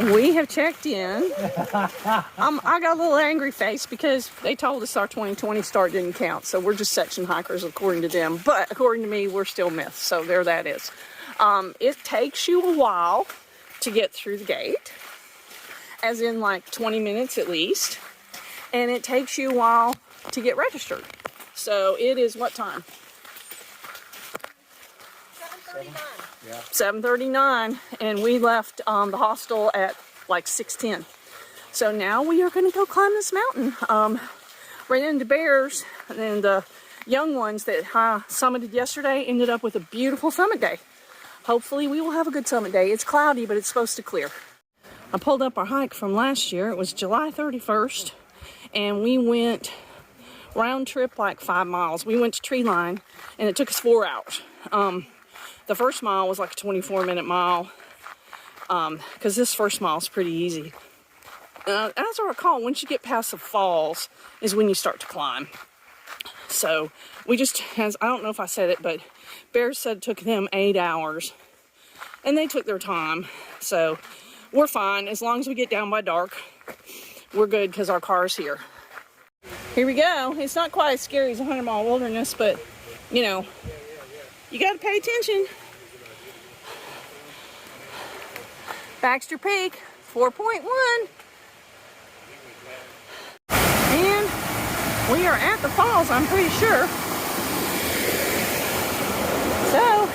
We have checked in. I got a little angry face because they told us our 2020 start didn't count. So we're just section hikers according to them. But according to me, we're still myths. So there that is. It takes you a while to get through the gate. As in like 20 minutes at least. And it takes you a while to get registered. So it is what time? 7:39. Yeah. 7:39, and we left the hostel at like 6:10. So now we are going to go climb this mountain. Ran into bears, and the young ones that summited yesterday ended up with a beautiful summit day. Hopefully we will have a good summit day. It's cloudy, but it's supposed to clear. I pulled up our hike from last year. It was July 31st, and we went round trip like 5 miles. We went to tree line, and it took us 4 hours. The first mile was like a 24-minute mile, because this first mile is pretty easy. As I recall, once you get past the falls is when you start to climb. So we just, I don't know if I said it, but Bears said it took them 8 hours, and they took their time. So we're fine. As long as we get down by dark, we're good because our car's here. Here we go. It's not quite as scary as a 100-mile wilderness, but, you know, you got to pay attention. Baxter Peak, 4.1. And we are at the falls, I'm pretty sure. So,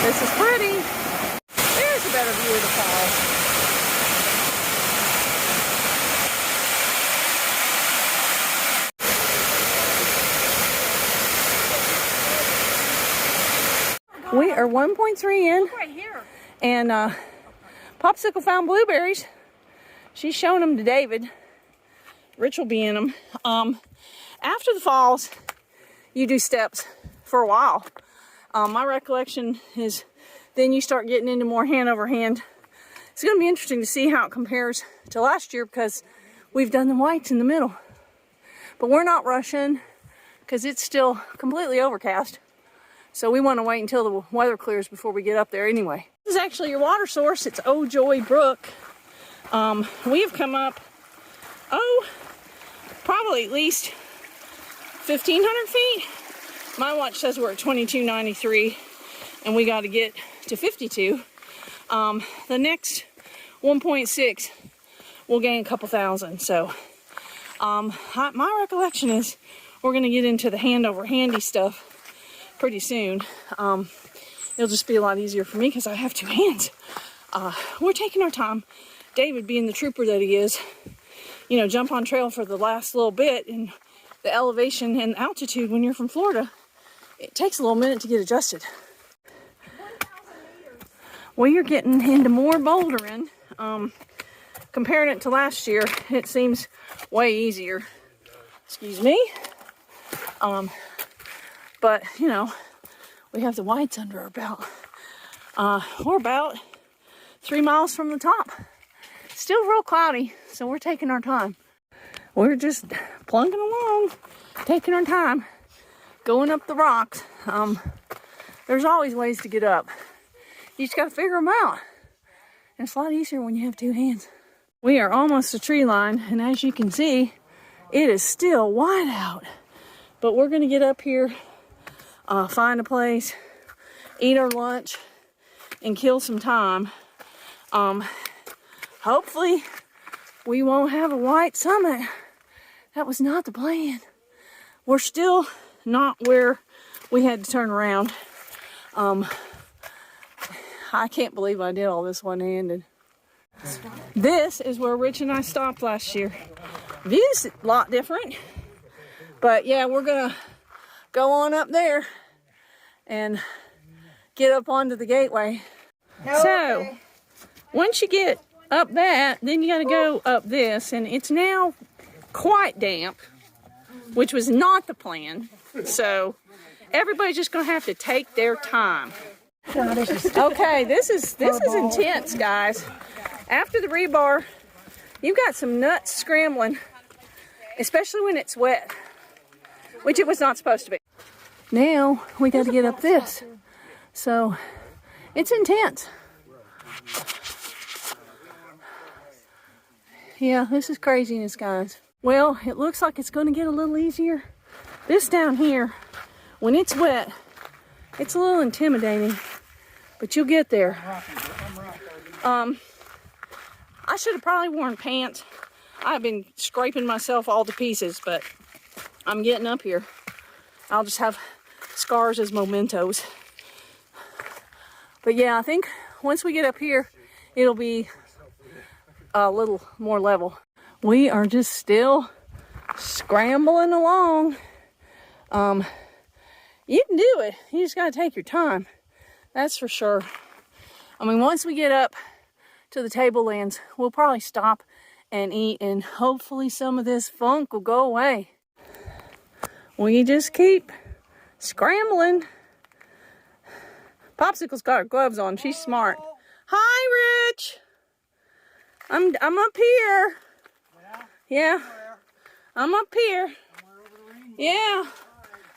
this is pretty. There's a better view of the falls. We are 1.3 in, and Popsicle found blueberries. She's showing them to David. Rich will be in them. After the falls, you do steps for a while. My recollection is then you start getting into more hand over hand. It's going to be interesting to see how it compares to last year because we've done the whites in the middle. But we're not rushing because it's still completely overcast. So we want to wait until the weather clears before we get up there anyway. This is actually your water source. It's Oh Joy Brook. We have come up, probably at least 1,500 feet. My watch says we're at 2293 and we got to get to 52. The next 1.6 will gain a couple thousand. So my recollection is we're going to get into the hand over handy stuff pretty soon. It'll just be a lot easier for me because I have 2 hands. We're taking our time. David, being the trooper that he is, you know, jump on trail for the last little bit, and the elevation and altitude when you're from Florida, it takes a little minute to get adjusted. We are getting into more bouldering. Comparing it to last year, it seems way easier. Excuse me. But, you know, we have the whites under our belt. We're about 3 miles from the top. Still real cloudy, so we're taking our time. We're just plunking along, taking our time, going up the rocks. There's always ways to get up. You just got to figure them out. And it's a lot easier when you have 2 hands. We are almost to tree line, and as you can see, it is still wide out. But we're going to get up here, find a place, eat our lunch, and kill some time. Hopefully we won't have a white summit. That was not the plan. We're still not where we had to turn around. I can't believe I did all this one-handed. This is where Rich and I stopped last year. View's a lot different. But yeah, we're gonna go on up there and get up onto the gateway. So, once you get up that, then you gotta go up this, and it's now quite damp, which was not the plan. So, everybody's just gonna have to take their time. Okay, this is intense, guys. After the rebar, you've got some nuts scrambling, especially when it's wet, which it was not supposed to be. Now we got to get up this, so it's intense. Yeah, this is craziness, guys. Well, it looks like it's going to get a little easier. This down here, when it's wet, it's a little intimidating, but you'll get there. I should have probably worn pants. I've been scraping myself all to pieces, but I'm getting up here. I'll just have scars as mementos. But yeah, I think once we get up here, it'll be a little more level. We are just still scrambling along. You can do it. You just gotta take your time. That's for sure. I mean, once we get up to the tablelands, we'll probably stop and eat, and hopefully some of this funk will go away. We just keep scrambling. Popsicle's got her gloves on. She's smart. Hi, Rich. I'm up here. Yeah. I'm up here. Yeah.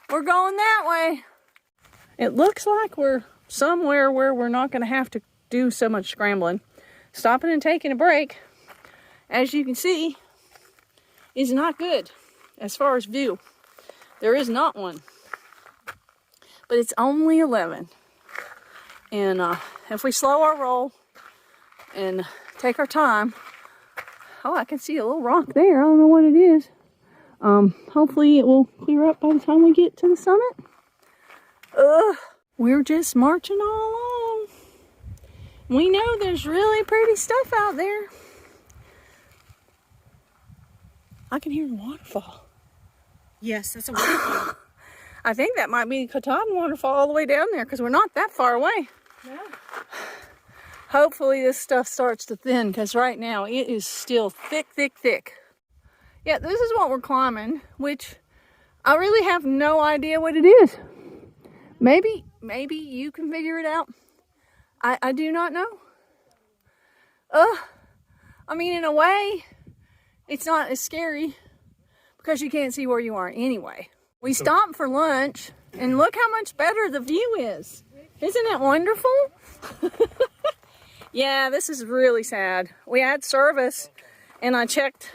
We're going that way. It looks like we're somewhere where we're not going to have to do so much scrambling. Stopping and taking a break, as you can see, is not good as far as view. There is not one. But it's only 11. And if we slow our roll and take our time, oh, I can see a little rock there. I don't know what it is. Hopefully it will clear up by the time we get to the summit. We're just marching all along. We know there's really pretty stuff out there. I can hear the waterfall. Yes, that's a waterfall. I think that might be the Katahdin waterfall all the way down there, because we're not that far away. No. Hopefully this stuff starts to thin, because right now it is still thick, thick, thick. Yeah, this is what we're climbing, which I really have no idea what it is. Maybe you can figure it out. I do not know. I mean, in a way, it's not as scary because you can't see where you are anyway. We stopped for lunch, and look how much better the view is. Isn't it wonderful? Yeah, this is really sad. We had service, and I checked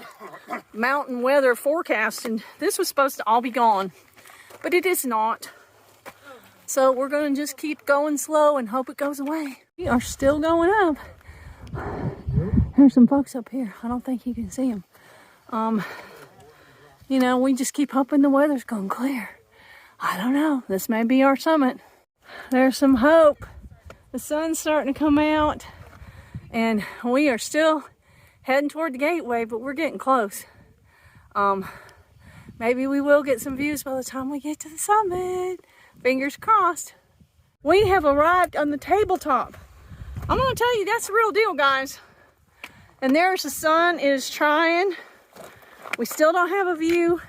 mountain weather forecast, and this was supposed to all be gone, but it is not. So we're going to just keep going slow and hope it goes away. We are still going up. There's some folks up here. I don't think you can see them. You know, we just keep hoping the weather's going to clear. I don't know. This may be our summit. There's some hope. The sun's starting to come out, and we are still heading toward the gateway, but we're getting close. Maybe we will get some views by the time we get to the summit. Fingers crossed. We have arrived on the tabletop. I'm gonna tell you, that's the real deal, guys. And there's the sun. It is trying. We still don't have a view,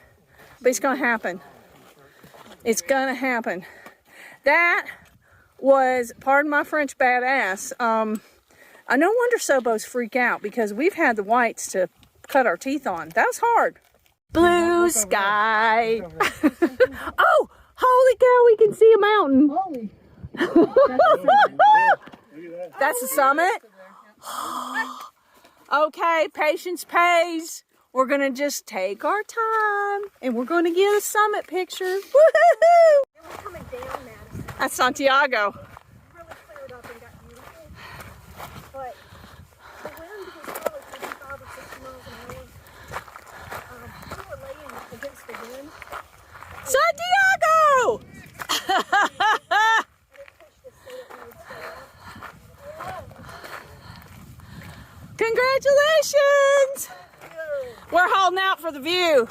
but it's gonna happen. It's gonna happen. That was, pardon my French, badass. I no wonder Sobos freak out, because we've had the whites to cut our teeth on. That was hard. Blue sky. Oh, holy cow, we can see a mountain. Holy. That's the summit? Okay, patience pays. We're gonna just take our time, and we're gonna get a summit picture. Woohoo! We're coming down, Madison. That's Santiago. Really cleared up and got beautiful. But the wind was probably 55 or 60 miles an hour. We were laying against the wind. Santiago! Congratulations! We're holding out for the view.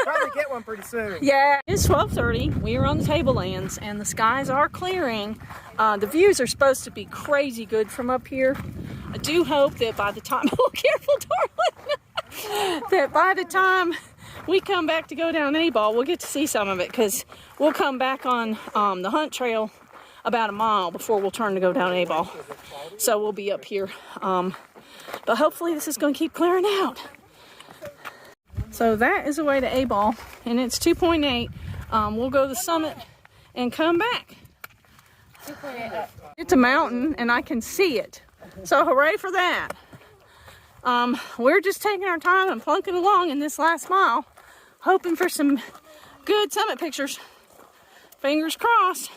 Probably get one pretty soon. Yeah, it's 12:30. We are on the tablelands, and the skies are clearing. The views are supposed to be crazy good from up here. I do hope that by the time, oh, careful, darling, that by the time we come back to go down Abol, we'll get to see some of it, because we'll come back on the hunt trail about a mile before we'll turn to go down Abol. So we'll be up here. But hopefully this is going to keep clearing out. So that is the way to Abol, and it's 2.8. We'll go to the summit and come back. 2.8 up. It's a mountain and I can see it. So hooray for that. We're just taking our time and plunking along in this last mile, hoping for some good summit pictures. Fingers crossed.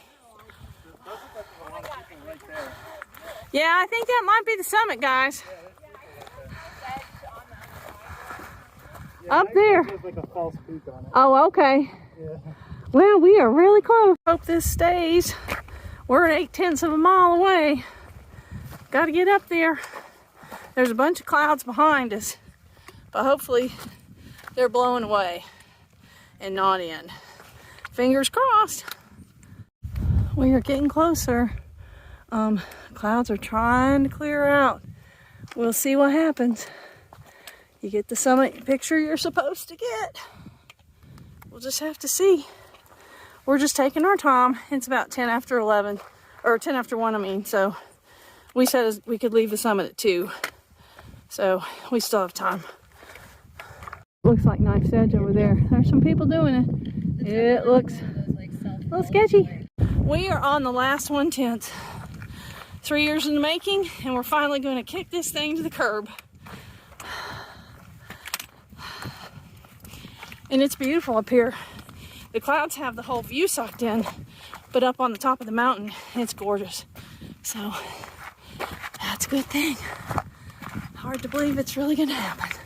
Yeah, I think that might be the summit, guys. Up there. Like a false peak on it. Oh, okay. Yeah. Well, we are really close. Hope this stays. We're 8/10 of a mile away. Got to get up there. There's a bunch of clouds behind us, but hopefully they're blowing away and not in. Fingers crossed. We are getting closer. Clouds are trying to clear out. We'll see what happens. You get the summit picture you're supposed to get. We'll just have to see. We're just taking our time. It's about 10 after 11, or 10 after 1, I mean. So we said we could leave the summit at 2. So we still have time. Looks like Knife's Edge over there. There's some people doing it. It looks a little sketchy. We are on the last 1/10. 3 years in the making, and we're finally going to kick this thing to the curb. And it's beautiful up here. The clouds have the whole view sucked in, but up on the top of the mountain, it's gorgeous. So that's a good thing. Hard to believe it's really gonna happen.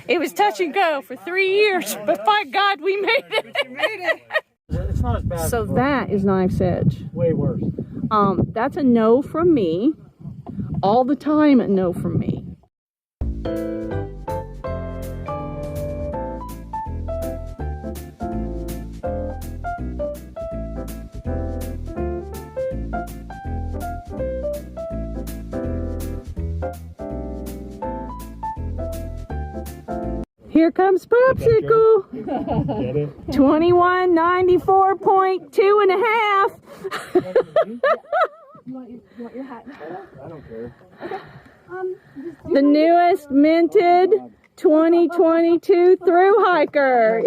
It was touch and go for 3 years, but by God, we made it. But you made it. It's not as bad. So that is Knife's Edge. Way worse. That's a no from me. All the time a no from me. Here comes Popsicle. Get it? 2194.2 and a half. You want your hat and photo? I don't care. The newest minted 2022 thru hiker. Yay!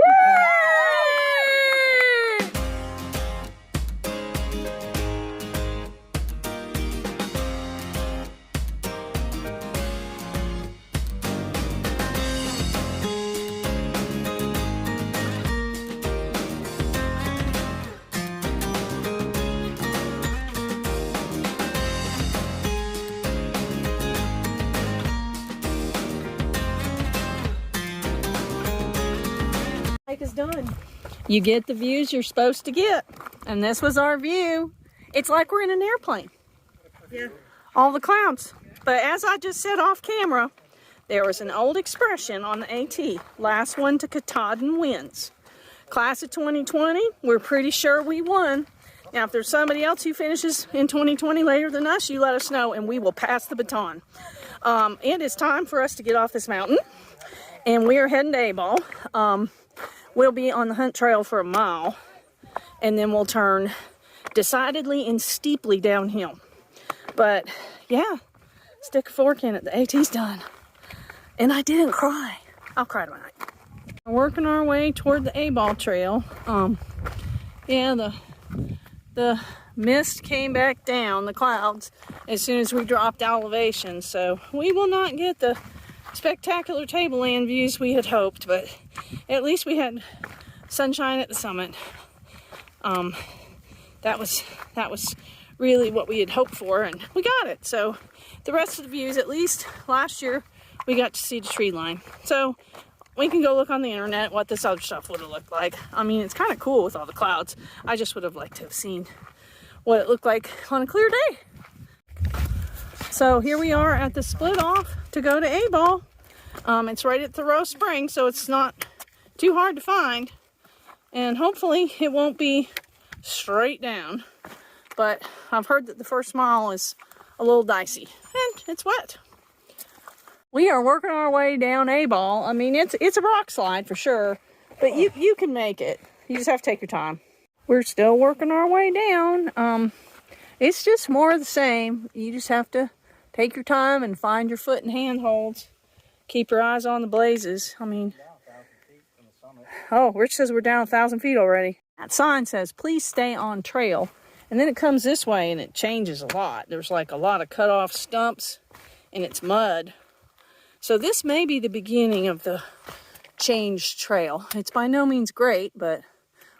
hike is done. You get the views you're supposed to get. And this was our view. It's like we're in an airplane. Yeah. All the clouds. But as I just said off camera, there was an old expression on the AT. Last one to Katahdin wins. Class of 2020, we're pretty sure we won. Now, if there's somebody else who finishes in 2020 later than us, you let us know and we will pass the baton. It is time for us to get off this mountain. And we are heading to Abol. We'll be on the hunt trail for a mile. And then we'll turn decidedly and steeply downhill. But, yeah, stick a fork in it. The AT's done. And I didn't cry. I'll cry tonight. We're working our way toward the Abol Trail. Yeah, the mist came back down, the clouds, as soon as we dropped elevation. So we will not get the spectacular tableland views we had hoped, but at least we had sunshine at the summit. That was really what we had hoped for, and we got it. So the rest of the views, at least last year, we got to see the tree line. So we can go look on the internet what this other stuff would have looked like. I mean, it's kind of cool with all the clouds. I just would have liked to have seen what it looked like on a clear day. So here we are at the split off to go to Abol. It's right at Thoreau Spring, so it's not too hard to find. And hopefully it won't be straight down. But I've heard that the first mile is a little dicey, and it's wet. We are working our way down Abol. I mean, it's a rock slide for sure, but you can make it. You just have to take your time. We're still working our way down. It's just more of the same. You just have to take your time and find your foot and handholds. Keep your eyes on the blazes. I mean, oh, Rich says we're down 1,000 feet already. That sign says, please stay on trail. And then it comes this way and it changes a lot. There's like a lot of cut off stumps and it's mud. So this may be the beginning of the changed trail. It's by no means great, but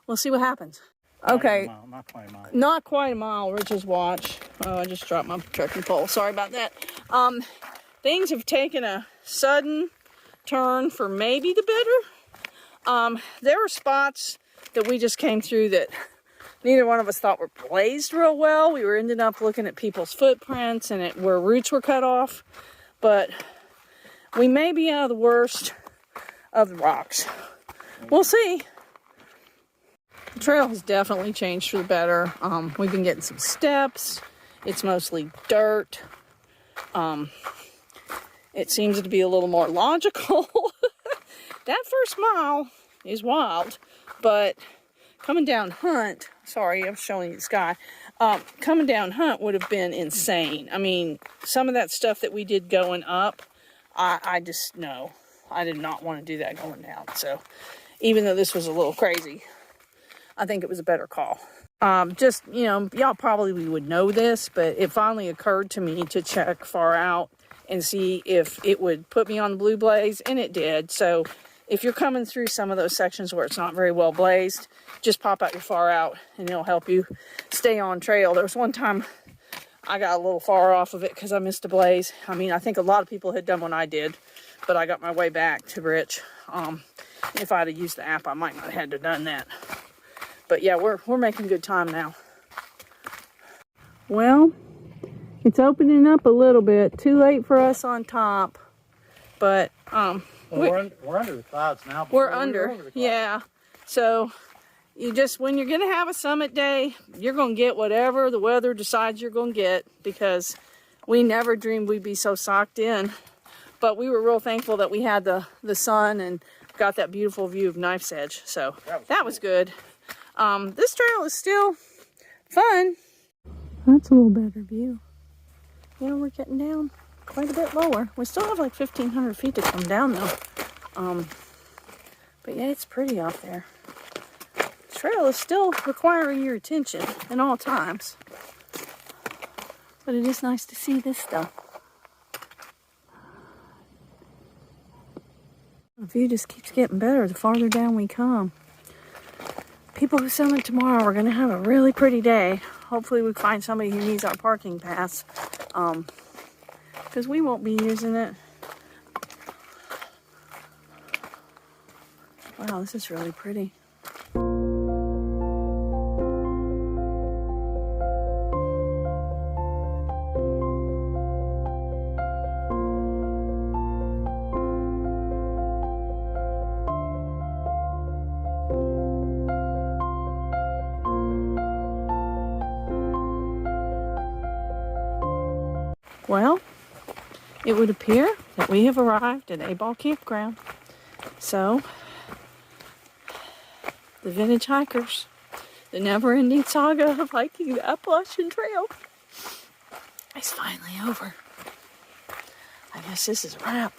we'll see what happens. Okay. Not quite a mile. Not quite a mile, Rich's watch. Oh, I just dropped my trekking pole. Sorry about that. Things have taken a sudden turn for maybe the better. There were spots that we just came through that neither one of us thought were blazed real well. We were ended up looking at people's footprints and where roots were cut off. But we may be out of the worst of the rocks. We'll see. The trail has definitely changed for the better. We've been getting some steps. It's mostly dirt. It seems to be a little more logical. That first mile is wild, but coming down Hunt, sorry, I'm showing you the sky. Coming down Hunt would have been insane. I mean, some of that stuff that we did going up, I just, no, I did not want to do that going down. So even though this was a little crazy, I think it was a better call. Just, you know, y'all probably would know this, but it finally occurred to me to check far out and see if it would put me on the blue blaze, and it did. So if you're coming through some of those sections where it's not very well blazed, just pop out your far out and it'll help you stay on trail. There was one time I got a little far off of it because I missed a blaze. I mean, I think a lot of people had done what I did, but I got my way back to Rich. If I'd have used the app, I might not have had to done that. But yeah, we're making good time now. Well, it's opening up a little bit. Too late for us on top, but Well, we're under the clouds now. We're under, yeah. So you just, when you're gonna have a summit day, you're gonna get whatever the weather decides you're gonna get, because we never dreamed we'd be so socked in. But we were real thankful that we had the sun and got that beautiful view of Knife's Edge. So that was good. This trail is still fun. That's a little better view. Yeah, we're getting down quite a bit lower. We still have like 1,500 feet to come down though. But yeah, it's pretty out there. The trail is still requiring your attention at all times. But it is nice to see this stuff. The view just keeps getting better the farther down we come. People who summit tomorrow are going to have a really pretty day. Hopefully we find somebody who needs our parking pass. Because we won't be using it. Wow, this is really pretty. Well, it would appear that we have arrived at Abol Campground. So, the vintage hikers, the never-ending saga of hiking the Appalachian Trail is finally over. I guess this is a wrap.